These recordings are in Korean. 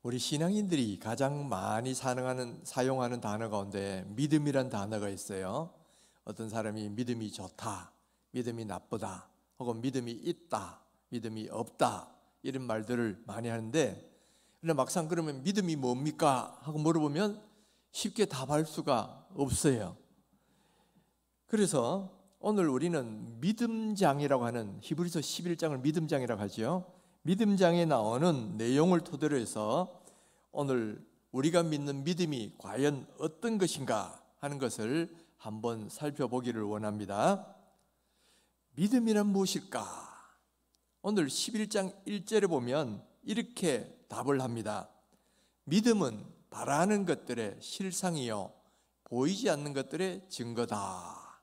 우리 신앙인들이 가장 많이 사용하는 단어 가운데 믿음이란 단어가 있어요. 어떤 사람이 믿음이 좋다, 믿음이 나쁘다, 혹은 믿음이 있다, 믿음이 없다, 이런 말들을 많이 하는데, 그러나 막상 그러면 믿음이 뭡니까? 하고 물어보면 쉽게 답할 수가 없어요. 그래서 오늘 우리는 믿음장이라고 하는, 히브리서 11장을 믿음장이라고 하죠. 믿음장에 나오는 내용을 토대로 해서 오늘 우리가 믿는 믿음이 과연 어떤 것인가 하는 것을 한번 살펴보기를 원합니다. 믿음이란 무엇일까? 오늘 11장 1절에 보면 이렇게 답을 합니다. 믿음은 바라는 것들의 실상이요 보이지 않는 것들의 증거다.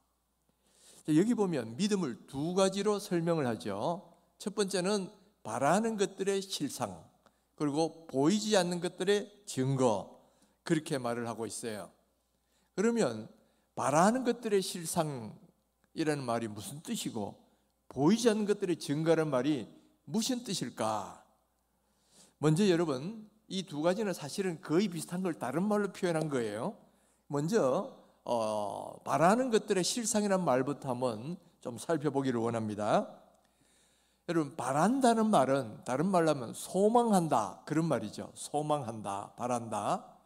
여기 보면 믿음을 두 가지로 설명을 하죠. 첫 번째는 바라는 것들의 실상, 그리고 보이지 않는 것들의 증거, 그렇게 말을 하고 있어요. 그러면 바라는 것들의 실상이라는 말이 무슨 뜻이고 보이지 않는 것들의 증거라는 말이 무슨 뜻일까? 먼저 여러분, 이 두 가지는 사실은 거의 비슷한 걸 다른 말로 표현한 거예요. 먼저 바라는 것들의 실상이라는 말부터 한번 좀 살펴보기를 원합니다. 여러분, 바란다는 말은 다른 말로 하면 소망한다, 그런 말이죠. 소망한다, 바란다.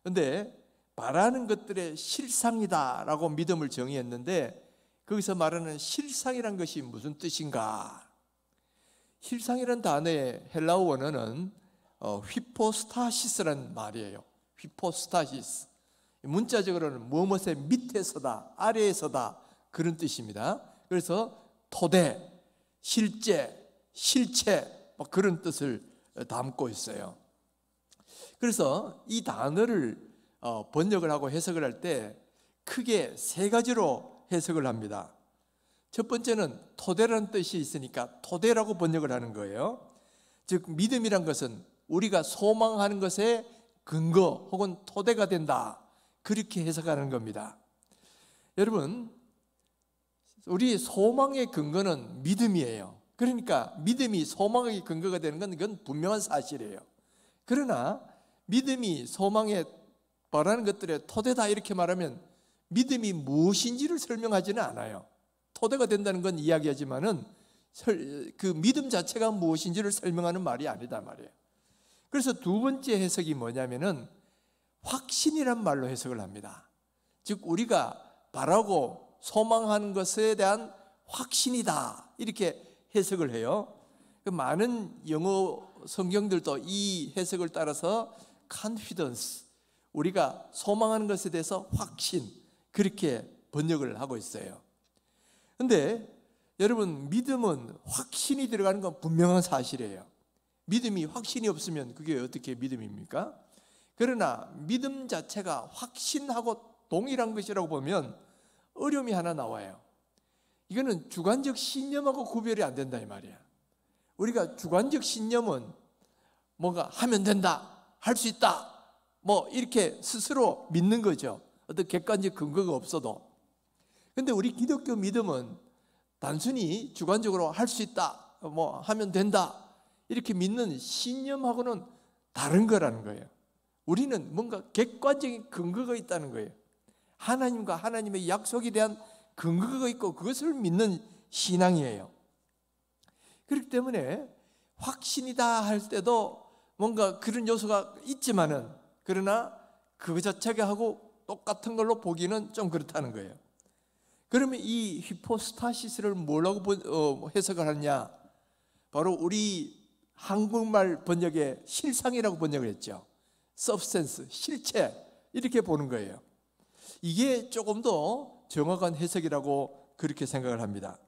그런데 바라는 것들의 실상이다 라고 믿음을 정의했는데, 거기서 말하는 실상이란 것이 무슨 뜻인가? 실상이란 단어의 헬라어 원어는 휘포스타시스라는 말이에요. 휘포스타시스. 문자적으로는 무엇의 밑에서다, 아래에서다, 그런 뜻입니다. 그래서 토대, 실제, 실체, 그런 뜻을 담고 있어요. 그래서 이 단어를 번역을 하고 해석을 할 때 크게 세 가지로 해석을 합니다. 첫 번째는 토대라는 뜻이 있으니까 토대라고 번역을 하는 거예요. 즉 믿음이란 것은 우리가 소망하는 것의 근거 혹은 토대가 된다, 그렇게 해석하는 겁니다. 여러분, 우리 소망의 근거는 믿음이에요. 그러니까 믿음이 소망의 근거가 되는 건 이건 분명한 사실이에요. 그러나 믿음이 소망에 바라는 것들의 토대다 이렇게 말하면 믿음이 무엇인지를 설명하지는 않아요. 토대가 된다는 건 이야기하지만은 그 믿음 자체가 무엇인지를 설명하는 말이 아니다 말이에요. 그래서 두 번째 해석이 뭐냐면은 확신이란 말로 해석을 합니다. 즉 우리가 바라고 소망하는 것에 대한 확신이다, 이렇게 해석을 해요. 많은 영어 성경들도 이 해석을 따라서 confidence, 우리가 소망하는 것에 대해서 확신, 그렇게 번역을 하고 있어요. 그런데 여러분, 믿음은 확신이 들어가는 건 분명한 사실이에요. 믿음이 확신이 없으면 그게 어떻게 믿음입니까? 그러나 믿음 자체가 확신하고 동일한 것이라고 보면 어려움이 하나 나와요. 이거는 주관적 신념하고 구별이 안 된다 이 말이야. 우리가 주관적 신념은 뭔가 하면 된다, 할 수 있다, 뭐 이렇게 스스로 믿는 거죠. 어떤 객관적 근거가 없어도. 근데 우리 기독교 믿음은 단순히 주관적으로 할 수 있다, 뭐 하면 된다, 이렇게 믿는 신념하고는 다른 거라는 거예요. 우리는 뭔가 객관적인 근거가 있다는 거예요. 하나님과 하나님의 약속에 대한 근거가 있고 그것을 믿는 신앙이에요. 그렇기 때문에 확신이다 할 때도 뭔가 그런 요소가 있지만은, 그러나 그 자체가 하고 똑같은 걸로 보기는 좀 그렇다는 거예요. 그러면 이 히포스타시스를 뭐라고 해석을 하느냐? 바로 우리 한국말 번역의 실상이라고 번역을 했죠. substance, 실체, 이렇게 보는 거예요. 이게 조금 더 정확한 해석이라고 그렇게 생각을 합니다.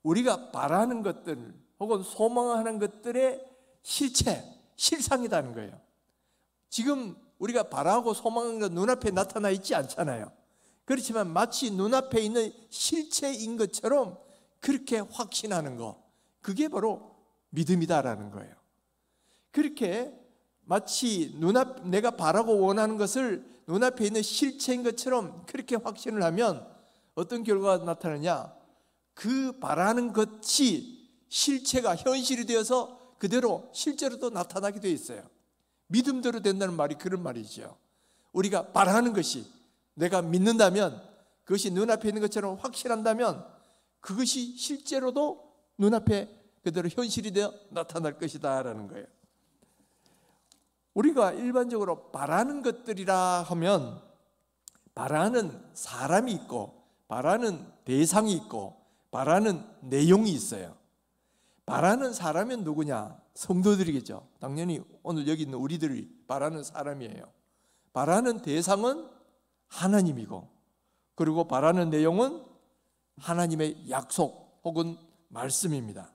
우리가 바라는 것들 혹은 소망하는 것들의 실체, 실상이라는 거예요. 지금 우리가 바라고 소망하는 건 눈앞에 나타나 있지 않잖아요. 그렇지만 마치 눈앞에 있는 실체인 것처럼 그렇게 확신하는 거, 그게 바로 믿음이다라는 거예요. 그렇게 마치 내가 바라고 원하는 것을 눈앞에 있는 실체인 것처럼 그렇게 확신을 하면 어떤 결과가 나타나냐? 그 바라는 것이 실체가 현실이 되어서 그대로 실제로도 나타나게 되어 있어요. 믿음대로 된다는 말이 그런 말이죠. 우리가 바라는 것이, 내가 믿는다면, 그것이 눈앞에 있는 것처럼 확실한다면 그것이 실제로도 눈앞에 그대로 현실이 되어 나타날 것이다 라는 거예요. 우리가 일반적으로 바라는 것들이라 하면 바라는 사람이 있고 바라는 대상이 있고 바라는 내용이 있어요. 바라는 사람은 누구냐? 성도들이겠죠. 당연히 오늘 여기 있는 우리들이 바라는 사람이에요. 바라는 대상은 하나님이고, 그리고 바라는 내용은 하나님의 약속 혹은 말씀입니다.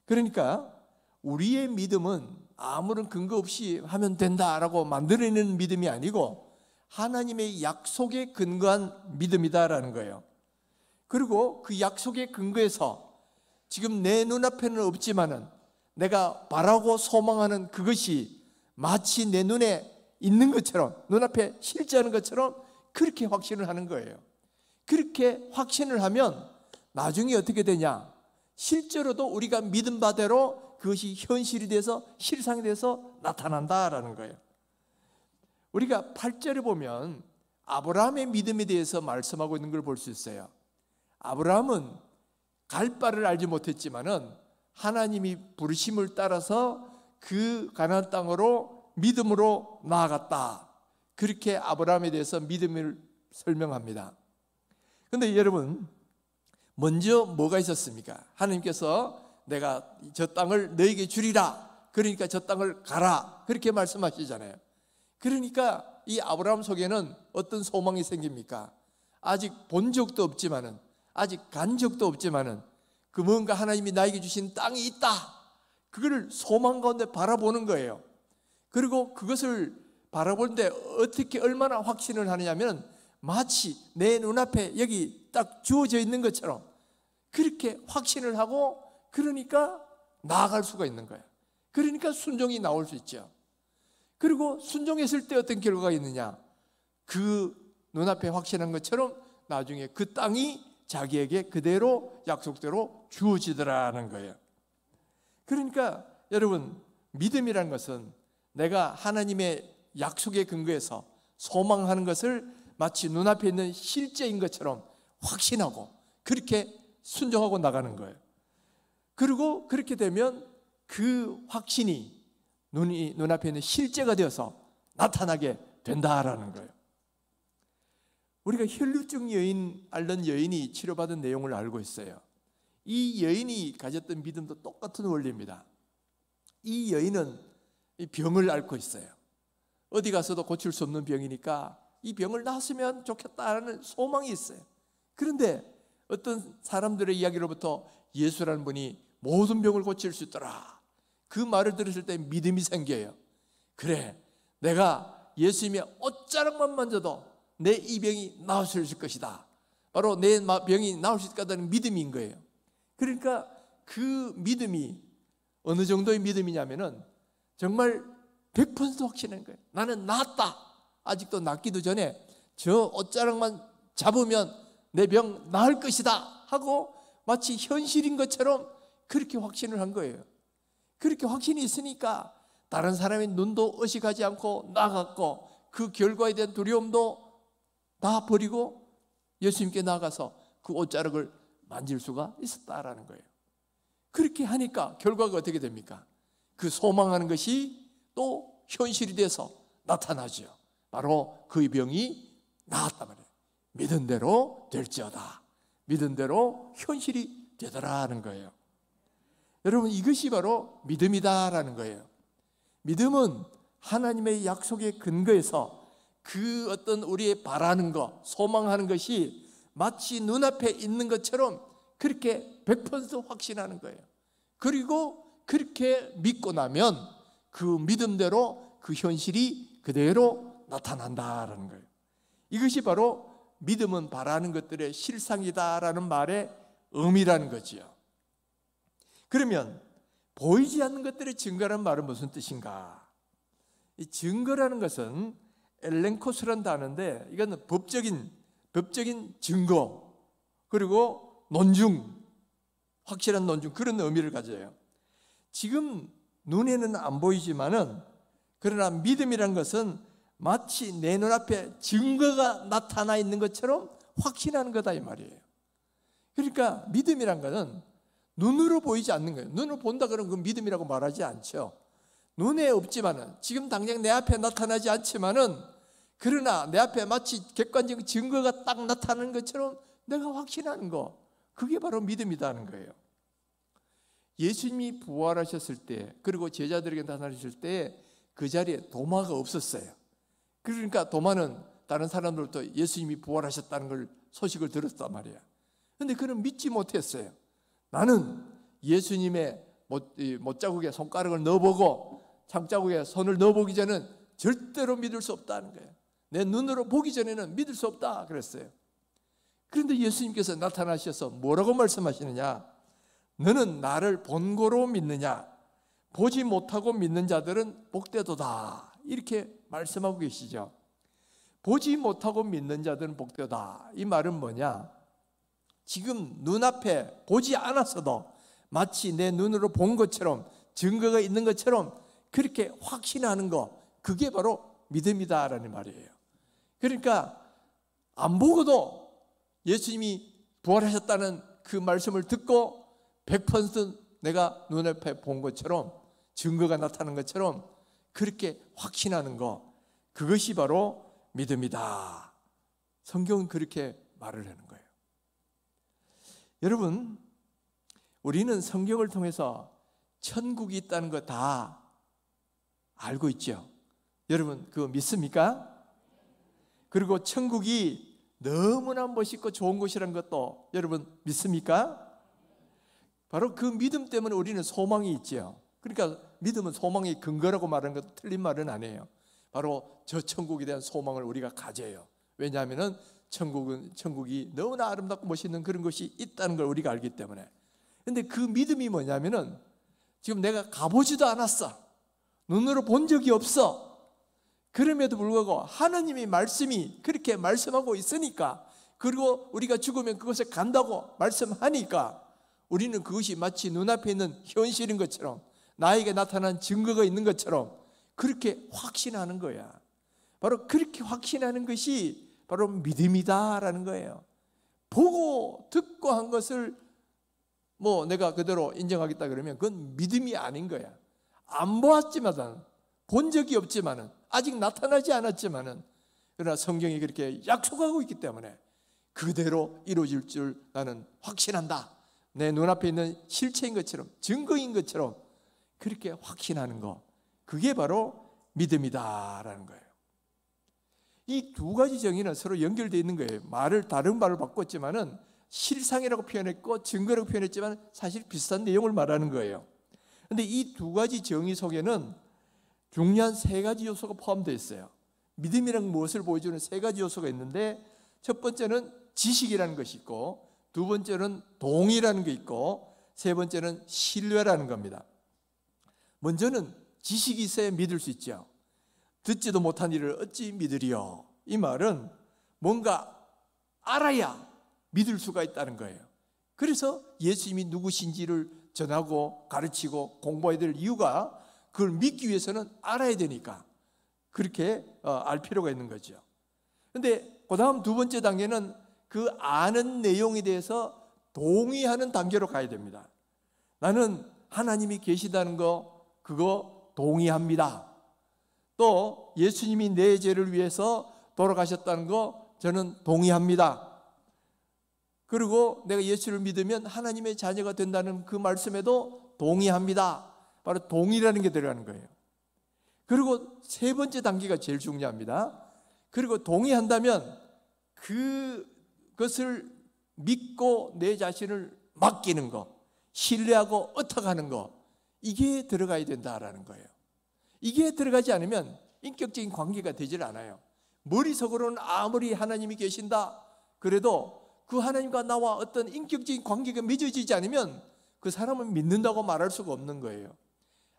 그러니까 우리의 믿음은 아무런 근거 없이 하면 된다라고 만들어내는 믿음이 아니고 하나님의 약속에 근거한 믿음이다라는 거예요. 그리고 그 약속의 근거에서 지금 내 눈앞에는 없지만은 내가 바라고 소망하는 그것이 마치 내 눈에 있는 것처럼, 눈앞에 실제하는 것처럼 그렇게 확신을 하는 거예요. 그렇게 확신을 하면 나중에 어떻게 되냐? 실제로도 우리가 믿은 바대로 그것이 현실이 돼서 실상이 돼서 나타난다라는 거예요. 우리가 8절에 보면 아브라함의 믿음에 대해서 말씀하고 있는 걸 볼 수 있어요. 아브라함은 갈 바를 알지 못했지만은 하나님이 부르심을 따라서 그 가나안 땅으로 믿음으로 나아갔다. 그렇게 아브라함에 대해서 믿음을 설명합니다. 그런데 여러분, 먼저 뭐가 있었습니까? 하나님께서 내가 저 땅을 너에게 주리라, 그러니까 저 땅을 가라, 그렇게 말씀하시잖아요. 그러니까 이 아브라함 속에는 어떤 소망이 생깁니까? 아직 본 적도 없지만은, 아직 간 적도 없지만은 그 뭔가 하나님이 나에게 주신 땅이 있다, 그거를 소망 가운데 바라보는 거예요. 그리고 그것을 바라보는데 어떻게 얼마나 확신을 하느냐면 마치 내 눈앞에 여기 딱 주어져 있는 것처럼 그렇게 확신을 하고, 그러니까 나아갈 수가 있는 거예요. 그러니까 순종이 나올 수 있죠. 그리고 순종했을 때 어떤 결과가 있느냐? 그 눈앞에 확신한 것처럼 나중에 그 땅이 자기에게 그대로 약속대로 주어지더라는 거예요. 그러니까 여러분, 믿음이라는 것은 내가 하나님의 약속에 근거해서 소망하는 것을 마치 눈앞에 있는 실제인 것처럼 확신하고 그렇게 순종하고 나가는 거예요. 그리고 그렇게 되면 그 확신이 눈앞에 있는 실제가 되어서 나타나게 된다라는 거예요. 우리가 혈류증 여인 앓는 여인이 치료받은 내용을 알고 있어요. 이 여인이 가졌던 믿음도 똑같은 원리입니다. 이 여인은 이 병을 앓고 있어요. 어디 가서도 고칠 수 없는 병이니까 이 병을 나았으면 좋겠다는 소망이 있어요. 그런데 어떤 사람들의 이야기로부터 예수라는 분이 모든 병을 고칠 수 있더라, 그 말을 들었을 때 믿음이 생겨요. 그래, 내가 예수님의 옷자락만 만져도 내 이 병이 나을 수 있을 것이다. 바로 내 병이 나을 수 있다는 믿음인 거예요. 그러니까 그 믿음이 어느 정도의 믿음이냐면은 정말 100% 확신한 거예요. 나는 낫다. 아직도 낫기도 전에 저 옷자락만 잡으면 내 병 나을 것이다 하고 마치 현실인 것처럼 그렇게 확신을 한 거예요. 그렇게 확신이 있으니까 다른 사람의 눈도 의식하지 않고 나갔고 그 결과에 대한 두려움도 다 버리고 예수님께 나가서 그 옷자락을 만질 수가 있었다라는 거예요. 그렇게 하니까 결과가 어떻게 됩니까? 그 소망하는 것이 또 현실이 돼서 나타나죠. 바로 그 병이 나았단 말이에요. 믿은 대로 될지어다. 믿은 대로 현실이 되더라는 거예요. 여러분, 이것이 바로 믿음이다라는 거예요. 믿음은 하나님의 약속에 근거해서 그 어떤 우리의 바라는 것, 소망하는 것이 마치 눈앞에 있는 것처럼 그렇게 100% 확신하는 거예요. 그리고 그렇게 믿고 나면 그 믿음대로 그 현실이 그대로 나타난다라는 거예요. 이것이 바로 믿음은 바라는 것들의 실상이다라는 말의 의미라는 거지요. 그러면 보이지 않는 것들의 증거라는 말은 무슨 뜻인가? 이 증거라는 것은 엘렌코스라는 단어인데 이건 법적인 증거, 그리고 논증, 확실한 논증, 그런 의미를 가져요. 지금 눈에는 안 보이지만은 그러나 믿음이란 것은 마치 내 눈앞에 증거가 나타나 있는 것처럼 확신하는 거다 이 말이에요. 그러니까 믿음이란 것은 눈으로 보이지 않는 거예요. 눈으로 본다 그러면 그 믿음이라고 말하지 않죠. 눈에 없지만은, 지금 당장 내 앞에 나타나지 않지만은, 그러나 내 앞에 마치 객관적인 증거가 딱 나타나는 것처럼 내가 확신하는 거, 그게 바로 믿음이라는 거예요. 예수님이 부활하셨을 때, 그리고 제자들에게 나타나셨을 때 그 자리에 도마가 없었어요. 그러니까 도마는 다른 사람들도 예수님이 부활하셨다는 걸 소식을 들었단 말이에요. 그런데 그는 믿지 못했어요. 나는 예수님의 못자국에 손가락을 넣어보고 장자국에 손을 넣어보기 전에는 절대로 믿을 수 없다는 거예요. 내 눈으로 보기 전에는 믿을 수 없다 그랬어요. 그런데 예수님께서 나타나셔서 뭐라고 말씀하시느냐? 너는 나를 본고로 믿느냐? 보지 못하고 믿는 자들은 복되도다, 이렇게 말씀하고 계시죠. 보지 못하고 믿는 자들은 복되다, 이 말은 뭐냐? 지금 눈앞에 보지 않았어도 마치 내 눈으로 본 것처럼 증거가 있는 것처럼 그렇게 확신하는 거, 그게 바로 믿음이다라는 말이에요. 그러니까 안 보고도 예수님이 부활하셨다는 그 말씀을 듣고 100% 내가 눈앞에 본 것처럼, 증거가 나타나는 것처럼 그렇게 확신하는 거, 그것이 바로 믿음이다. 성경은 그렇게 말을 하는 거예요. 여러분, 우리는 성경을 통해서 천국이 있다는 거 다 알고 있죠. 여러분 그거 믿습니까? 그리고 천국이 너무나 멋있고 좋은 곳이라는 것도 여러분 믿습니까? 바로 그 믿음 때문에 우리는 소망이 있죠. 그러니까 믿음은 소망의 근거라고 말하는 것도 틀린 말은 아니에요. 바로 저 천국에 대한 소망을 우리가 가져요. 왜냐하면 천국이 너무나 아름답고 멋있는 그런 것이 있다는 걸 우리가 알기 때문에. 그런데 그 믿음이 뭐냐면은 지금 내가 가보지도 않았어. 눈으로 본 적이 없어. 그럼에도 불구하고 하나님의 말씀이 그렇게 말씀하고 있으니까, 그리고 우리가 죽으면 그곳에 간다고 말씀하니까 우리는 그것이 마치 눈앞에 있는 현실인 것처럼, 나에게 나타난 증거가 있는 것처럼 그렇게 확신하는 거야. 바로 그렇게 확신하는 것이 바로 믿음이다라는 거예요. 보고 듣고 한 것을 내가 그대로 인정하겠다 그러면 그건 믿음이 아닌 거야. 안 보았지만, 본 적이 없지만은, 아직 나타나지 않았지만은, 그러나 성경이 그렇게 약속하고 있기 때문에 그대로 이루어질 줄 나는 확신한다. 내 눈앞에 있는 실체인 것처럼, 증거인 것처럼 그렇게 확신하는 거, 그게 바로 믿음이다라는 거예요. 이 두 가지 정의는 서로 연결되어 있는 거예요. 다른 말을 바꿨지만은 실상이라고 표현했고 증거라고 표현했지만 사실 비슷한 내용을 말하는 거예요. 그런데 이 두 가지 정의 속에는 중요한 세 가지 요소가 포함되어 있어요. 믿음이란 무엇을 보여주는 세 가지 요소가 있는데, 첫 번째는 지식이라는 것이 있고, 두 번째는 동의라는 게 있고, 세 번째는 신뢰라는 겁니다. 먼저는 지식이 있어야 믿을 수 있죠. 듣지도 못한 일을 어찌 믿으리요? 이 말은 뭔가 알아야 믿을 수가 있다는 거예요. 그래서 예수님이 누구신지를 전하고 가르치고 공부해야 될 이유가, 그걸 믿기 위해서는 알아야 되니까 그렇게 알 필요가 있는 거죠. 그런데 그 다음 두 번째 단계는 그 아는 내용에 대해서 동의하는 단계로 가야 됩니다. 나는 하나님이 계시다는 거, 그거 동의합니다. 또 예수님이 내 죄를 위해서 돌아가셨다는 거 저는 동의합니다. 그리고 내가 예수를 믿으면 하나님의 자녀가 된다는 그 말씀에도 동의합니다. 바로 동의라는 게 들어가는 거예요. 그리고 세 번째 단계가 제일 중요합니다. 그리고 동의한다면 그것을 믿고 내 자신을 맡기는 거, 신뢰하고 의탁하는 거, 이게 들어가야 된다라는 거예요. 이게 들어가지 않으면 인격적인 관계가 되질 않아요. 머릿속으로는 아무리 하나님이 계신다 그래도 그 하나님과 나와 어떤 인격적인 관계가 맺어지지 않으면 그 사람은 믿는다고 말할 수가 없는 거예요.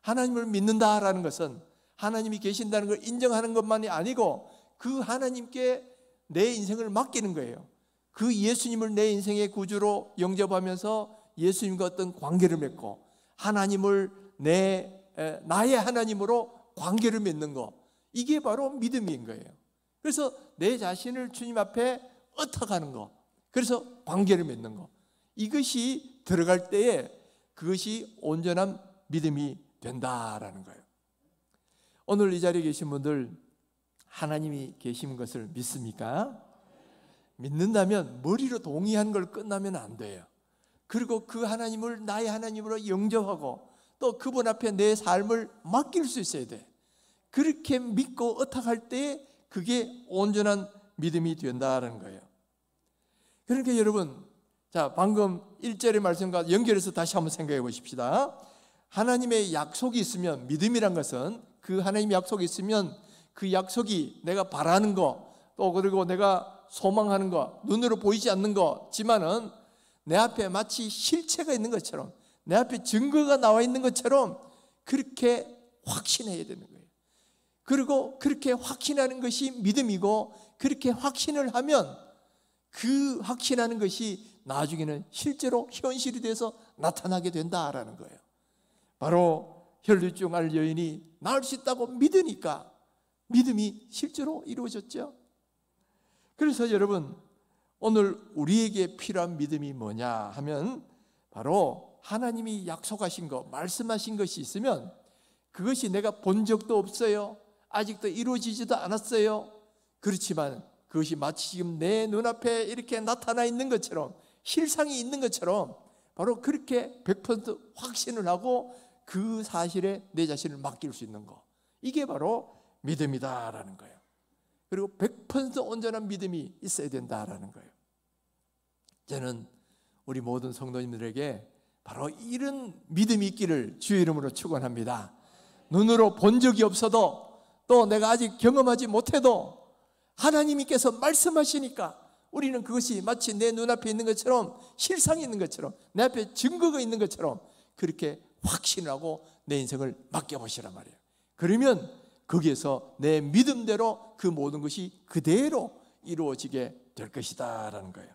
하나님을 믿는다라는 것은 하나님이 계신다는 걸 인정하는 것만이 아니고 그 하나님께 내 인생을 맡기는 거예요. 그 예수님을 내 인생의 구주로 영접하면서 예수님과 어떤 관계를 맺고 하나님을 나의 하나님으로 관계를 맺는 거, 이게 바로 믿음인 거예요. 그래서 내 자신을 주님 앞에 엎어가는 거, 그래서 관계를 맺는 거, 이것이 들어갈 때에 그것이 온전한 믿음이 된다라는 거예요. 오늘 이 자리에 계신 분들 하나님이 계신 것을 믿습니까? 믿는다면 머리로 동의하는 걸 끝나면 안 돼요. 그리고 그 하나님을 나의 하나님으로 영접하고 또 그분 앞에 내 삶을 맡길 수 있어야 돼. 그렇게 믿고 의탁할 때 그게 온전한 믿음이 된다는 거예요. 그러니까 여러분, 자, 방금 1절의 말씀과 연결해서 다시 한번 생각해 보십시다. 하나님의 약속이 있으면, 믿음이란 것은 그 하나님의 약속이 있으면 그 약속이 내가 바라는 거, 또 그리고 내가 소망하는 거, 눈으로 보이지 않는 거지만은 내 앞에 마치 실체가 있는 것처럼, 내 앞에 증거가 나와 있는 것처럼 그렇게 확신해야 되는 거예요. 그리고 그렇게 확신하는 것이 믿음이고, 그렇게 확신을 하면 그 확신하는 것이 나중에는 실제로 현실이 돼서 나타나게 된다라는 거예요. 바로 혈류증 앓는 여인이 나을 수 있다고 믿으니까 믿음이 실제로 이루어졌죠. 그래서 여러분, 오늘 우리에게 필요한 믿음이 뭐냐 하면 바로 하나님이 약속하신 것, 말씀하신 것이 있으면 그것이 내가 본 적도 없어요, 아직도 이루어지지도 않았어요. 그렇지만 그것이 마치 지금 내 눈앞에 이렇게 나타나 있는 것처럼, 실상이 있는 것처럼 바로 그렇게 100% 확신을 하고 그 사실에 내 자신을 맡길 수 있는 것, 이게 바로 믿음이다라는 거예요. 그리고 100% 온전한 믿음이 있어야 된다라는 거예요. 저는 우리 모든 성도님들에게 바로 이런 믿음이 있기를 주의 이름으로 축원합니다. 눈으로 본 적이 없어도, 또 내가 아직 경험하지 못해도 하나님께서 말씀하시니까 우리는 그것이 마치 내 눈앞에 있는 것처럼, 실상이 있는 것처럼, 내 앞에 증거가 있는 것처럼 그렇게 확신하고 내 인생을 맡겨보시란 말이에요. 그러면 거기에서 내 믿음대로 그 모든 것이 그대로 이루어지게 될 것이다 라는 거예요.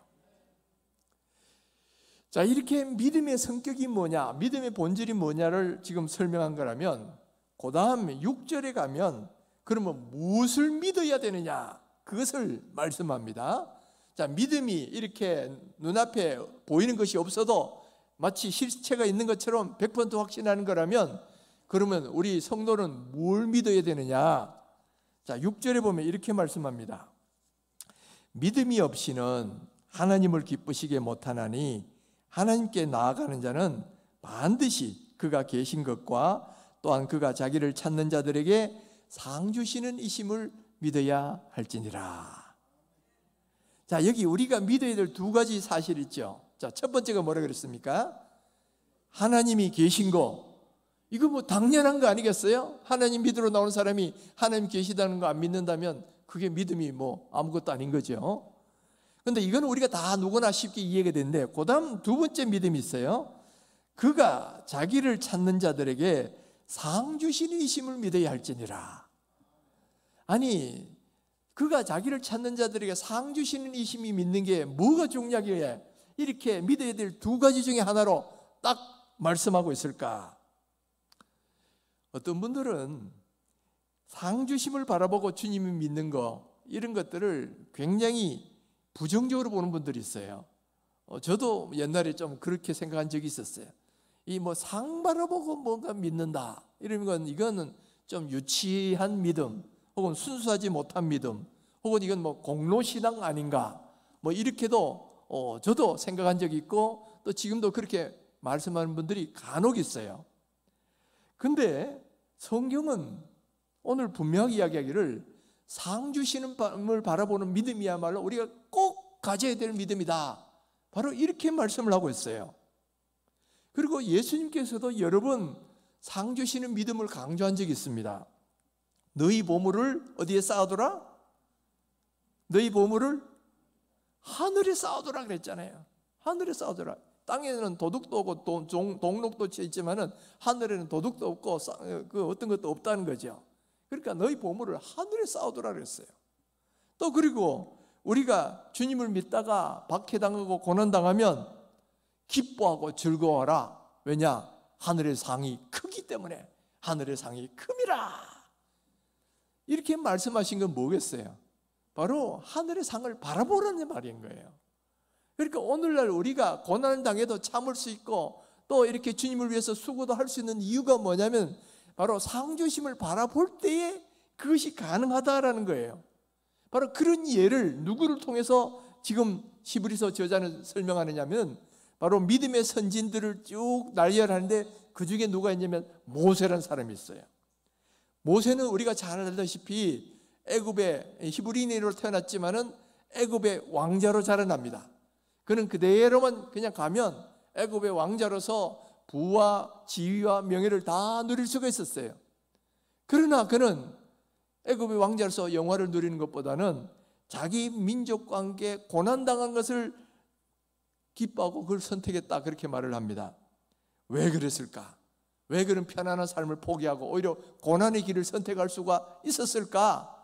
자, 이렇게 믿음의 성격이 뭐냐, 믿음의 본질이 뭐냐를 지금 설명한 거라면, 그 다음 6절에 가면 그러면 무엇을 믿어야 되느냐, 그것을 말씀합니다. 자, 믿음이 이렇게 눈앞에 보이는 것이 없어도 마치 실체가 있는 것처럼 100% 확신하는 거라면, 그러면 우리 성도는 뭘 믿어야 되느냐? 자, 6절에 보면 이렇게 말씀합니다. 믿음이 없이는 하나님을 기쁘시게 못하나니 하나님께 나아가는 자는 반드시 그가 계신 것과 또한 그가 자기를 찾는 자들에게 상 주시는 이심을 믿어야 할지니라. 자, 여기 우리가 믿어야 될 두 가지 사실이 있죠. 자, 첫 번째가 뭐라 그랬습니까? 하나님이 계신 거, 이거 뭐 당연한 거 아니겠어요? 하나님 믿으러 나오는 사람이 하나님 계시다는 거 안 믿는다면 그게 믿음이 뭐 아무것도 아닌 거죠. 그런데 이건 우리가 다 누구나 쉽게 이해가 되는데, 그 다음 두 번째 믿음이 있어요. 그가 자기를 찾는 자들에게 상 주시는 이심을 믿어야 할지니라. 아니, 그가 자기를 찾는 자들에게 상 주시는 이심이 믿는 게 뭐가 중요하기에 이렇게 믿어야 될 두 가지 중에 하나로 딱 말씀하고 있을까? 어떤 분들은 상 주심을 바라보고 주님을 믿는 거, 이런 것들을 굉장히 부정적으로 보는 분들이 있어요. 저도 옛날에 좀 그렇게 생각한 적이 있었어요. 이 뭐 상 바라보고 뭔가 믿는다, 이런 건 이거는 좀 유치한 믿음, 혹은 순수하지 못한 믿음, 혹은 이건 뭐 공로신앙 아닌가, 뭐 이렇게도 저도 생각한 적이 있고, 또 지금도 그렇게 말씀하는 분들이 간혹 있어요. 근데 성경은 오늘 분명하게 이야기하기를 상 주시는 분을 바라보는 믿음이야말로 우리가 꼭 가져야 될 믿음이다, 바로 이렇게 말씀을 하고 있어요. 그리고 예수님께서도 여러 번 상 주시는 믿음을 강조한 적이 있습니다. 너희 보물을 어디에 쌓아두라? 너희 보물을 하늘에 쌓아두라 그랬잖아요. 하늘에 쌓아두라. 땅에는 도둑도 없고 동록도 있지만은 하늘에는 도둑도 없고 그 어떤 것도 없다는 거죠. 그러니까 너희 보물을 하늘에 쌓아두라 그랬어요. 또 그리고 우리가 주님을 믿다가 박해당하고 고난당하면 기뻐하고 즐거워하라. 왜냐? 하늘의 상이 크기 때문에. 하늘의 상이 큼이라. 이렇게 말씀하신 건 뭐겠어요? 바로 하늘의 상을 바라보라는 말인 거예요. 그러니까 오늘날 우리가 고난을 당해도 참을 수 있고 또 이렇게 주님을 위해서 수고도 할 수 있는 이유가 뭐냐면 바로 상주심을 바라볼 때에 그것이 가능하다라는 거예요. 바로 그런 예를 누구를 통해서 지금 히브리서 저자는 설명하느냐면 바로 믿음의 선진들을 쭉 나열하는데 그 중에 누가 있냐면 모세라는 사람이 있어요. 모세는 우리가 잘 알다시피 애굽의 히브리인으로 태어났지만은 애굽의 왕자로 자라납니다. 그는 그대로만 그냥 가면 애굽의 왕자로서 부와 지위와 명예를 다 누릴 수가 있었어요. 그러나 그는 애굽의 왕자로서 영화를 누리는 것보다는 자기 민족과 함께 고난당한 것을 기뻐하고 그걸 선택했다, 그렇게 말을 합니다. 왜 그랬을까? 왜 그런 편안한 삶을 포기하고 오히려 고난의 길을 선택할 수가 있었을까?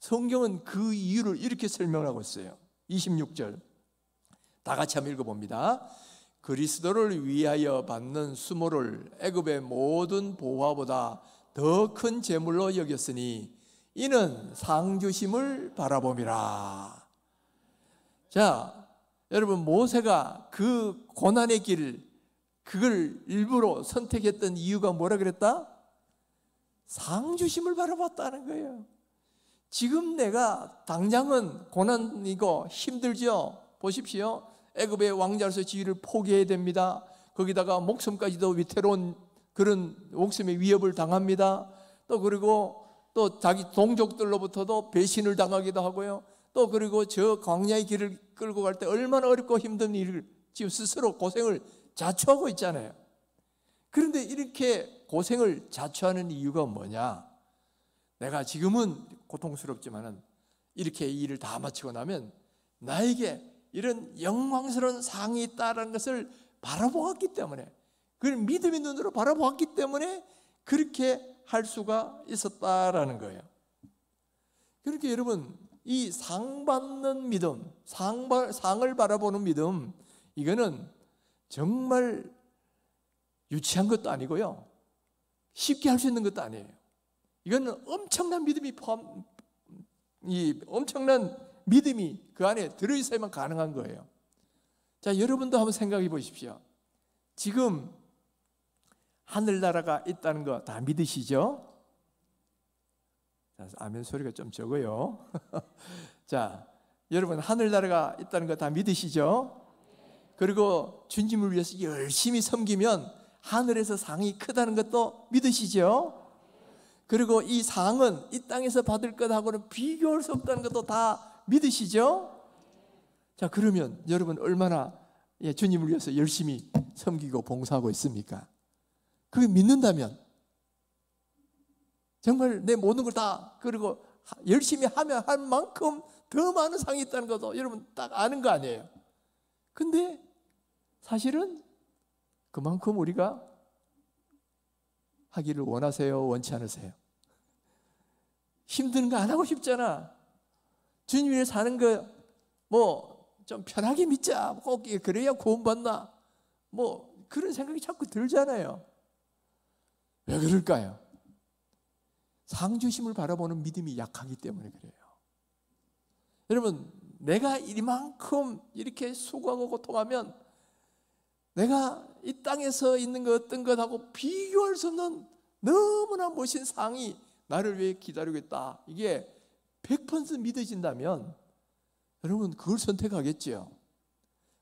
성경은 그 이유를 이렇게 설명하고 있어요. 26절 다 같이 한번 읽어봅니다. 그리스도를 위하여 받는 수모를 애굽의 모든 보화보다 더 큰 재물로 여겼으니 이는 상주심을 바라봄이라. 자, 여러분, 모세가 그 고난의 길, 그걸 일부러 선택했던 이유가 뭐라 그랬다? 상주심을 바라봤다는 거예요. 지금 내가 당장은 고난이고 힘들죠. 보십시오. 애굽의 왕자로서 지위를 포기해야 됩니다. 거기다가 목숨까지도 위태로운 그런 목숨의 위협을 당합니다. 또 그리고 또 자기 동족들로부터도 배신을 당하기도 하고요. 또 그리고 저 광야의 길을 끌고 갈 때 얼마나 어렵고 힘든 일을 지금 스스로 고생을 자초하고 있잖아요. 그런데 이렇게 고생을 자초하는 이유가 뭐냐? 내가 지금은 고통스럽지만은 이렇게 이 일을 다 마치고 나면 나에게 이런 영광스러운 상이 있다는 것을 바라보았기 때문에, 그걸 믿음의 눈으로 바라보았기 때문에 그렇게 할 수가 있었다라는 거예요. 그렇게 여러분, 이 상 받는 믿음, 상을 바라보는 믿음, 이거는 정말 유치한 것도 아니고요, 쉽게 할 수 있는 것도 아니에요. 이거는 엄청난 믿음이 엄청난 믿음이 그 안에 들어있어야만 가능한 거예요. 자, 여러분도 한번 생각해 보십시오. 지금 하늘나라가 있다는 거 다 믿으시죠? 자, 아멘 소리가 좀 적어요. 자, 여러분, 하늘나라가 있다는 거 다 믿으시죠? 그리고 주님을 위해서 열심히 섬기면 하늘에서 상이 크다는 것도 믿으시죠? 그리고 이 상은 이 땅에서 받을 것하고는 비교할 수 없다는 것도 다 믿으시죠? 자, 그러면 여러분 얼마나 주님을 위해서 열심히 섬기고 봉사하고 있습니까? 그게 믿는다면 정말 내 모든 걸 다, 그리고 열심히 하면 할 만큼 더 많은 상이 있다는 것도 여러분 딱 아는 거 아니에요? 근데 사실은 그만큼 우리가 하기를 원하세요? 원치 않으세요? 힘든 거 안 하고 싶잖아. 주님 위해 사는 거 뭐 좀 편하게 믿자, 꼭 그래야 구원받나, 뭐 그런 생각이 자꾸 들잖아요. 왜 그럴까요? 상주심을 바라보는 믿음이 약하기 때문에 그래요. 여러분, 내가 이만큼 이렇게 수고하고 고통하면 내가 이 땅에서 있는 것 어떤 것하고 비교할 수 없는 너무나 멋진 상이 나를 위해 기다리고 있다, 이게 100% 믿어진다면 여러분 그걸 선택하겠죠.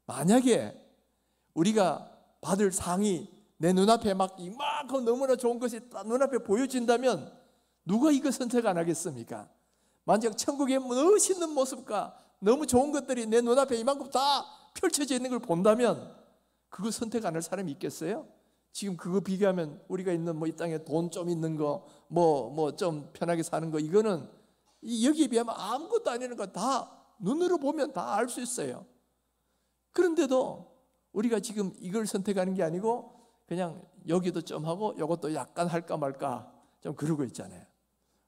만약에 우리가 받을 상이 내 눈앞에 막 이만큼 너무나 좋은 것이 눈앞에 보여진다면 누가 이거 선택 안 하겠습니까? 만약 천국의 멋있는 모습과 너무 좋은 것들이 내 눈앞에 이만큼 다 펼쳐져 있는 걸 본다면 그거 선택 안 할 사람이 있겠어요? 지금 그거 비교하면 우리가 있는 뭐 이 땅에 돈 좀 있는 거, 뭐 좀 편하게 사는 거, 이거는 여기에 비하면 아무것도 아니라는 거 다 눈으로 보면 다 알 수 있어요. 그런데도 우리가 지금 이걸 선택하는 게 아니고 그냥 여기도 좀 하고 이것도 약간 할까 말까 좀 그러고 있잖아요.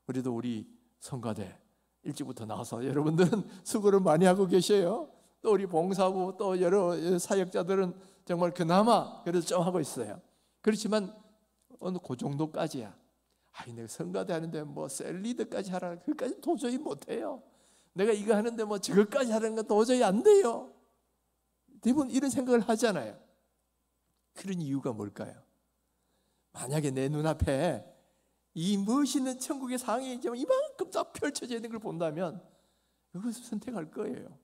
우리도 우리 성가대 일찍부터 나와서 여러분들은 수고를 많이 하고 계셔요. 또 우리 봉사부 또 여러 사역자들은 정말 그나마 그래도 좀 하고 있어요. 그렇지만 어느 그 정도까지야. 아니 내가 성가대 하는데 뭐 셀리드까지 하라, 그것까지 도저히 못해요. 내가 이거 하는데 뭐 저것까지 하는 건 도저히 안 돼요. 대부분 이런 생각을 하잖아요. 그런 이유가 뭘까요? 만약에 내 눈앞에 이 멋있는 천국의 상이 이만큼 다 펼쳐져 있는 걸 본다면 그것을 선택할 거예요.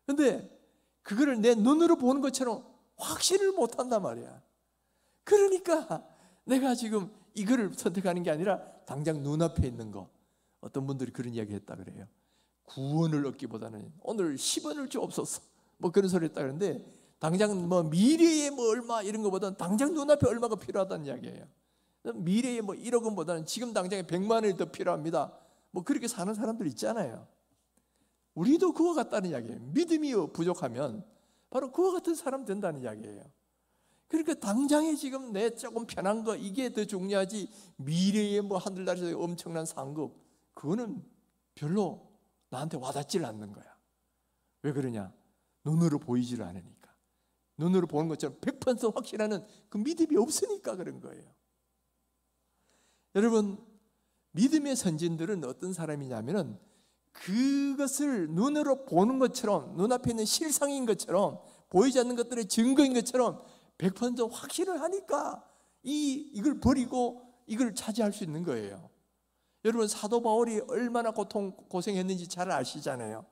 그런데 그거를 내 눈으로 보는 것처럼 확신을 못 한단 말이야. 그러니까 내가 지금 이거를 선택하는 게 아니라 당장 눈앞에 있는 거. 어떤 분들이 그런 이야기 했다 그래요. 구원을 얻기보다는 오늘 10원을 주옵소서 뭐 그런 소리 했다 그러는데, 당장 뭐 미래에 뭐 얼마 이런 것보다는 당장 눈앞에 얼마가 필요하다는 이야기예요. 미래에 뭐 1억 원보다는 지금 당장에 100만 원이 더 필요합니다. 뭐 그렇게 사는 사람들 있잖아요. 우리도 그와 같다는 이야기예요. 믿음이 부족하면 바로 그와 같은 사람 된다는 이야기예요. 그러니까 당장에 지금 내 조금 편한 거 이게 더 중요하지, 미래에 뭐 하늘나라에서 엄청난 상급 그거는 별로 나한테 와닿질 않는 거야. 왜 그러냐? 눈으로 보이지를 않으니까. 눈으로 보는 것처럼 100% 확실하는 그 믿음이 없으니까 그런 거예요. 여러분, 믿음의 선진들은 어떤 사람이냐면은 그것을 눈으로 보는 것처럼, 눈앞에 있는 실상인 것처럼, 보이지 않는 것들의 증거인 것처럼 100% 확신을 하니까 이걸 버리고 이걸 차지할 수 있는 거예요. 여러분, 사도 바울이 얼마나 고생했는지 잘 아시잖아요.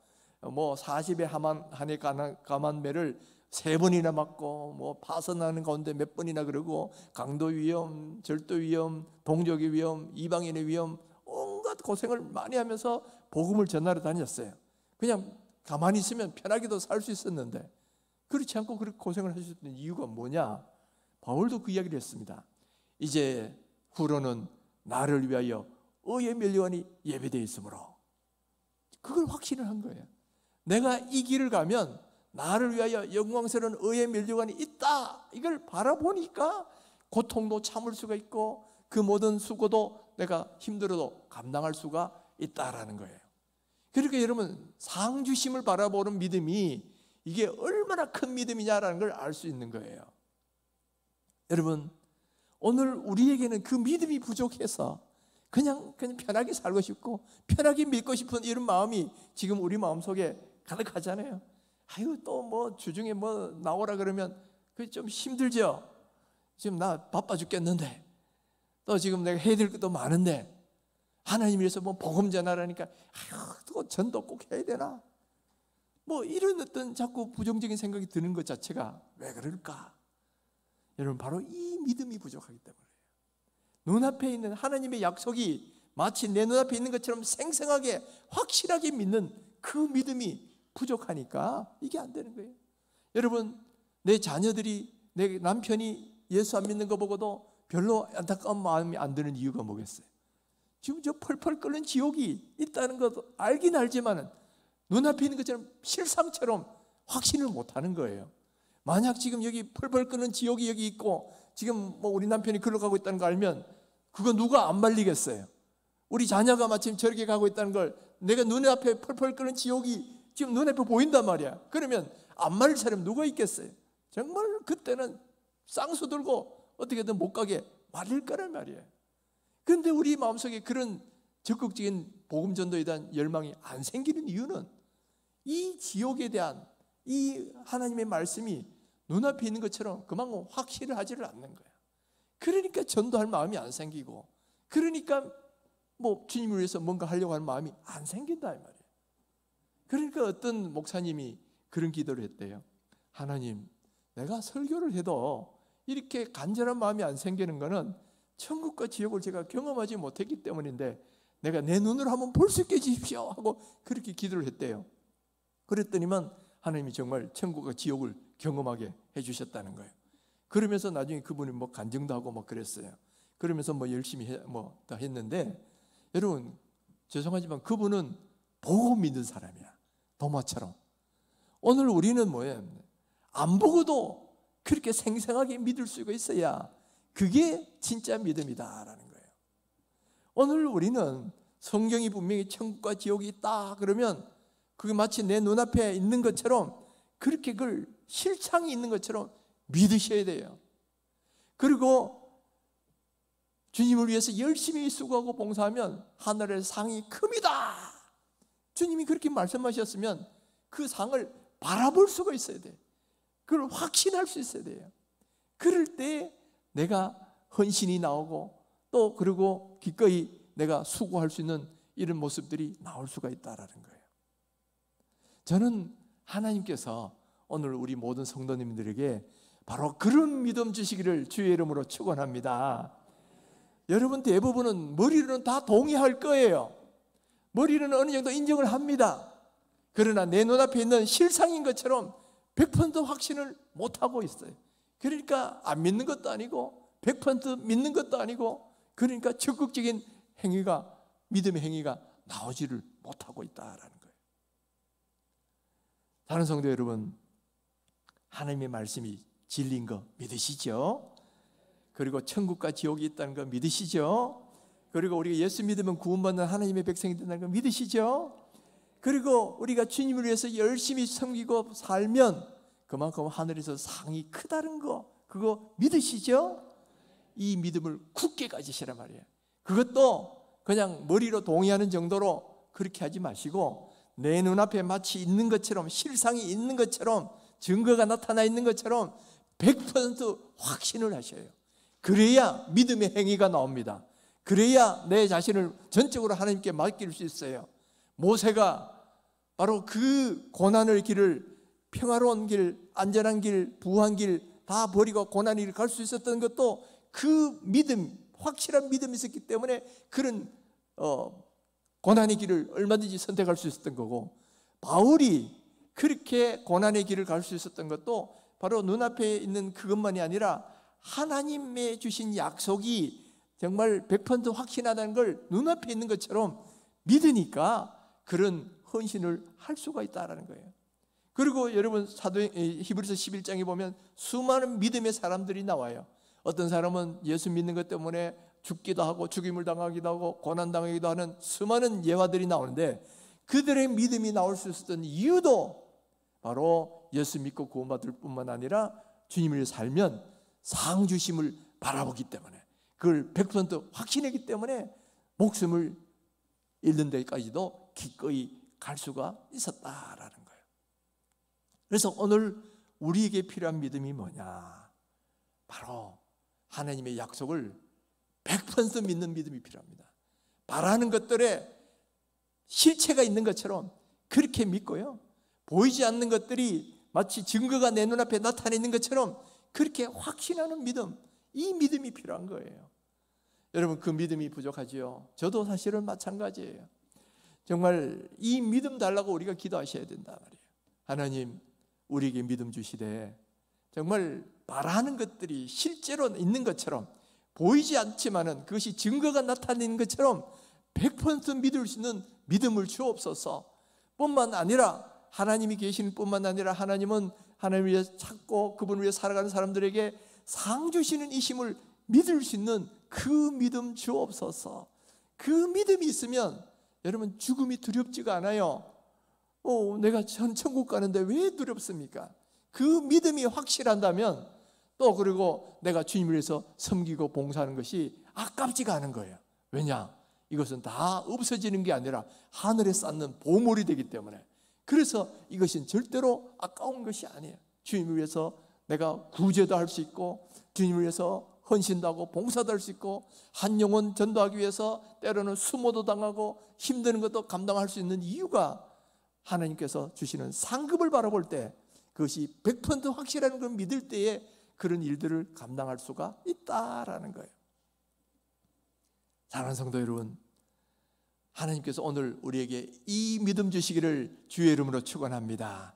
뭐 40의 한해 가만매를 3번이나 맞고, 뭐 파선하는 가운데 몇 번이나 그러고, 강도 위험, 절도 위험, 동족의 위험, 이방인의 위험, 온갖 고생을 많이 하면서 복음을 전하러 다녔어요. 그냥 가만히 있으면 편하게도 살 수 있었는데, 그렇지 않고 그렇게 고생을 하셨던 이유가 뭐냐? 바울도 그 이야기를 했습니다. 이제 후로는 나를 위하여 의의 면류관이 예배되어 있으므로, 그걸 확신을 한 거예요. 내가 이 길을 가면 나를 위하여 영광스러운 의의 면류관이 있다, 이걸 바라보니까 고통도 참을 수가 있고 그 모든 수고도 내가 힘들어도 감당할 수가 있다라는 거예요. 그러니까 여러분, 상주심을 바라보는 믿음이 이게 얼마나 큰 믿음이냐라는 걸 알 수 있는 거예요. 여러분, 오늘 우리에게는 그 믿음이 부족해서 그냥 편하게 살고 싶고 편하게 믿고 싶은 이런 마음이 지금 우리 마음속에 가득하잖아요. 아유, 또 뭐 주중에 뭐 나오라 그러면 그게 좀 힘들죠. 지금 나 바빠 죽겠는데, 또 지금 내가 해야 될 것도 많은데, 하나님 위해서 뭐 복음 전하라니까 아유, 또 전도 꼭 해야 되나? 뭐 이런 어떤 자꾸 부정적인 생각이 드는 것 자체가 왜 그럴까? 여러분, 바로 이 믿음이 부족하기 때문이에요. 눈앞에 있는 하나님의 약속이 마치 내 눈앞에 있는 것처럼 생생하게 확실하게 믿는 그 믿음이 부족하니까 이게 안 되는 거예요. 여러분, 내 자녀들이, 내 남편이 예수 안 믿는 거 보고도 별로 안타까운 마음이 안 드는 이유가 뭐겠어요? 지금 저 펄펄 끓는 지옥이 있다는 것도 알긴 알지만은 눈앞에 있는 것처럼 실상처럼 확신을 못하는 거예요. 만약 지금 여기 펄펄 끓는 지옥이 여기 있고 지금 뭐 우리 남편이 글로 가고 있다는 거 알면 그거 누가 안 말리겠어요? 우리 자녀가 마침 저렇게 가고 있다는 걸 내가 눈앞에 펄펄 끓는 지옥이 지금 눈앞에 보인단 말이야. 그러면 안 말릴 사람 누가 있겠어요? 정말 그때는 쌍수 들고 어떻게든 못 가게 말릴 거란 말이에요. 그런데 우리 마음속에 그런 적극적인 복음 전도에 대한 열망이 안 생기는 이유는 이 지옥에 대한 이 하나님의 말씀이 눈앞에 있는 것처럼 그만큼 확실을 하지를 않는 거야. 그러니까 전도할 마음이 안 생기고, 그러니까 뭐 주님을 위해서 뭔가 하려고 하는 마음이 안 생긴다 이 말이에요. 그러니까 어떤 목사님이 그런 기도를 했대요. 하나님, 내가 설교를 해도 이렇게 간절한 마음이 안 생기는 거는 천국과 지옥을 제가 경험하지 못했기 때문인데 내가 내 눈으로 한번 볼 수 있게 해주십시오 하고 그렇게 기도를 했대요. 그랬더니만 하나님이 정말 천국과 지옥을 경험하게 해주셨다는 거예요. 그러면서 나중에 그분이 뭐 간증도 하고 뭐 그랬어요. 그러면서 뭐 열심히 다 했는데, 여러분 죄송하지만 그분은 보고 믿는 사람이야. 도마처럼. 오늘 우리는 뭐예요? 안 보고도 그렇게 생생하게 믿을 수가 있어야 그게 진짜 믿음이다라는 거예요. 오늘 우리는 성경이 분명히 천국과 지옥이 있다 그러면 그게 마치 내 눈앞에 있는 것처럼 그렇게 그걸 실상이 있는 것처럼 믿으셔야 돼요. 그리고 주님을 위해서 열심히 수고하고 봉사하면 하늘의 상이 큽니다. 주님이 그렇게 말씀하셨으면 그 상을 바라볼 수가 있어야 돼요. 그걸 확신할 수 있어야 돼요. 그럴 때 내가 헌신이 나오고 또 그리고 기꺼이 내가 수고할 수 있는 이런 모습들이 나올 수가 있다라는 거예요. 저는 하나님께서 오늘 우리 모든 성도님들에게 바로 그런 믿음 주시기를 주의 이름으로 축원합니다. 여러분 대부분은 머리로는 다 동의할 거예요. 머리로는 어느 정도 인정을 합니다. 그러나 내 눈앞에 있는 실상인 것처럼 100% 확신을 못하고 있어요. 그러니까 안 믿는 것도 아니고 100% 믿는 것도 아니고, 그러니까 적극적인 행위가, 믿음의 행위가 나오지를 못하고 있다라는 거예요. 다른 성도 여러분, 하나님의 말씀이 진리인 거 믿으시죠? 그리고 천국과 지옥이 있다는 거 믿으시죠? 그리고 우리가 예수 믿으면 구원받는 하나님의 백성이 된다는 거 믿으시죠? 그리고 우리가 주님을 위해서 열심히 섬기고 살면 그만큼 하늘에서 상이 크다는 거, 그거 믿으시죠? 이 믿음을 굳게 가지시란 말이에요. 그것도 그냥 머리로 동의하는 정도로 그렇게 하지 마시고 내 눈앞에 마치 있는 것처럼, 실상이 있는 것처럼, 증거가 나타나 있는 것처럼 100% 확신을 하셔요. 그래야 믿음의 행위가 나옵니다. 그래야 내 자신을 전적으로 하나님께 맡길 수 있어요. 모세가 바로 그 고난의 길을, 평화로운 길, 안전한 길, 부한 길 다 버리고 고난의 길을 갈 수 있었던 것도 그 믿음, 확실한 믿음이 있었기 때문에 그런 고난의 길을 얼마든지 선택할 수 있었던 거고, 바울이 그렇게 고난의 길을 갈 수 있었던 것도 바로 눈앞에 있는 그것만이 아니라 하나님의 주신 약속이 정말 100% 확신하다는 걸 눈앞에 있는 것처럼 믿으니까 그런 헌신을 할 수가 있다는 거예요. 그리고 여러분 히브리서 11장에 보면 수많은 믿음의 사람들이 나와요. 어떤 사람은 예수 믿는 것 때문에 죽기도 하고 죽임을 당하기도 하고 고난당하기도 하는 수많은 예화들이 나오는데, 그들의 믿음이 나올 수 있었던 이유도 바로 예수 믿고 구원받을 뿐만 아니라 주님을 살면 상 주심을 바라보기 때문에, 그걸 100% 확신했기 때문에 목숨을 잃는 데까지도 기꺼이 갈 수가 있었다라는 거예요. 그래서 오늘 우리에게 필요한 믿음이 뭐냐? 바로 하나님의 약속을 100% 믿는 믿음이 필요합니다. 바라는 것들에 실체가 있는 것처럼 그렇게 믿고요, 보이지 않는 것들이 마치 증거가 내 눈앞에 나타나 있는 것처럼 그렇게 확신하는 믿음, 이 믿음이 필요한 거예요. 여러분, 그 믿음이 부족하지요. 저도 사실은 마찬가지예요. 정말 이 믿음 달라고 우리가 기도하셔야 된단 말이에요. 하나님, 우리에게 믿음 주시되 정말 바라는 것들이 실제로 있는 것처럼, 보이지 않지만은 그것이 증거가 나타내는 것처럼 100% 믿을 수 있는 믿음을 주옵소서. 뿐만 아니라 하나님이 계시는 뿐만 아니라 하나님은 하나님을 위해 찾고 그분을 위해 살아가는 사람들에게 상 주시는 이심을 믿을 수 있는 그 믿음 주옵소서. 그 믿음이 있으면 여러분 죽음이 두렵지가 않아요. 내가 천국 가는데 왜 두렵습니까? 그 믿음이 확실한다면 또 그리고 내가 주님을 위해서 섬기고 봉사하는 것이 아깝지가 않은 거예요. 왜냐? 이것은 다 없어지는 게 아니라 하늘에 쌓는 보물이 되기 때문에. 그래서 이것은 절대로 아까운 것이 아니에요. 주님을 위해서 내가 구제도 할 수 있고, 주님을 위해서 헌신도 하고 봉사도 할 수 있고, 한 영혼 전도하기 위해서 때로는 수모도 당하고 힘드는 것도 감당할 수 있는 이유가 하나님께서 주시는 상급을 바라볼 때, 그것이 100% 확실한 걸 믿을 때에 그런 일들을 감당할 수가 있다라는 거예요. 사랑하는 성도 여러분, 하나님께서 오늘 우리에게 이 믿음 주시기를 주의 이름으로 축원합니다.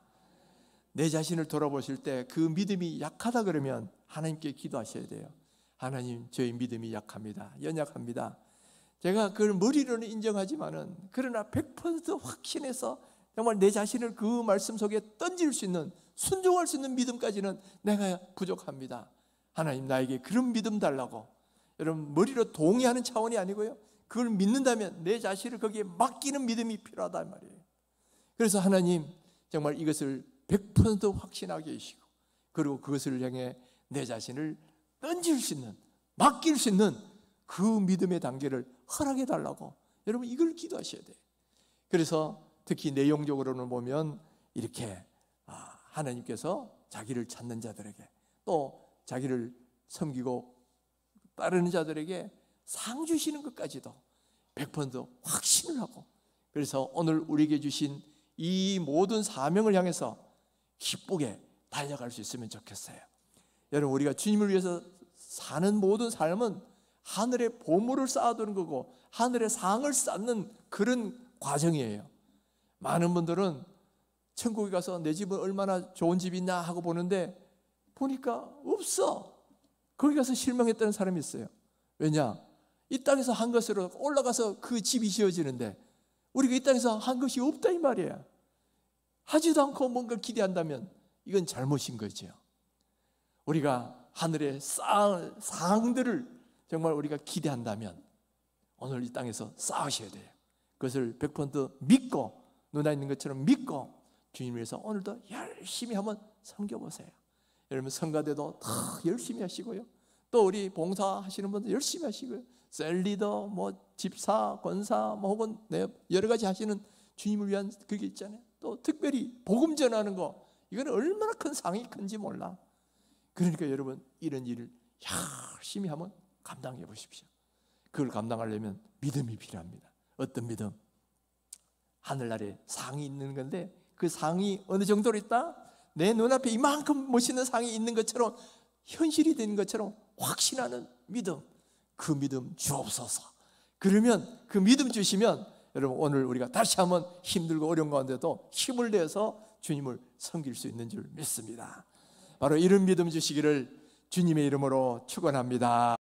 내 자신을 돌아보실 때 그 믿음이 약하다 그러면 하나님께 기도하셔야 돼요. 하나님, 저희 믿음이 약합니다. 연약합니다. 제가 그걸 머리로는 인정하지만은 그러나 100% 확신해서 정말 내 자신을 그 말씀 속에 던질 수 있는, 순종할 수 있는 믿음까지는 내가 부족합니다. 하나님, 나에게 그런 믿음 달라고. 여러분, 머리로 동의하는 차원이 아니고요, 그걸 믿는다면 내 자신을 거기에 맡기는 믿음이 필요하단 말이에요. 그래서 하나님, 정말 이것을 100% 확신하게 해주시고, 그리고 그것을 향해 내 자신을 던질 수 있는, 맡길 수 있는 그 믿음의 단계를 허락해 달라고 여러분 이걸 기도하셔야 돼요. 그래서 특히 내용적으로는 보면 이렇게 하나님께서 자기를 찾는 자들에게 또 자기를 섬기고 따르는 자들에게 상 주시는 것까지도 100% 확신을 하고, 그래서 오늘 우리에게 주신 이 모든 사명을 향해서 기쁘게 달려갈 수 있으면 좋겠어요. 여러분, 우리가 주님을 위해서 사는 모든 삶은 하늘의 보물을 쌓아두는 거고 하늘의 상을 쌓는 그런 과정이에요. 많은 분들은 천국에 가서 내 집은 얼마나 좋은 집이 있나 하고 보는데 보니까 없어. 거기 가서 실망했다는 사람이 있어요. 왜냐? 이 땅에서 한 것으로 올라가서 그 집이 지어지는데 우리가 이 땅에서 한 것이 없다 이 말이야. 하지도 않고 뭔가 기대한다면 이건 잘못인 거죠. 우리가 하늘의 상들을 정말 우리가 기대한다면 오늘 이 땅에서 쌓으셔야 돼요. 그것을 100% 믿고, 눈에 있는 것처럼 믿고 주님을 위해서 오늘도 열심히 한번 섬겨보세요. 여러분, 성가대도 다 열심히 하시고요, 또 우리 봉사하시는 분들 열심히 하시고요, 셀리더, 집사, 권사, 혹은 여러 가지 하시는 주님을 위한 그게 있잖아요. 또 특별히 복음 전하는 거, 이건 얼마나 큰 상이 큰지 몰라. 그러니까 여러분, 이런 일을 열심히 한번 감당해 보십시오. 그걸 감당하려면 믿음이 필요합니다. 어떤 믿음? 하늘나라에 상이 있는 건데 그 상이 어느 정도로 있다? 내 눈앞에 이만큼 멋있는 상이 있는 것처럼, 현실이 되는 것처럼 확신하는 믿음, 그 믿음 주옵소서. 그러면 그 믿음 주시면 여러분, 오늘 우리가 다시 한번 힘들고 어려운 가운데도 힘을 내서 주님을 섬길 수 있는 줄 믿습니다. 바로 이런 믿음 주시기를 주님의 이름으로 축원합니다.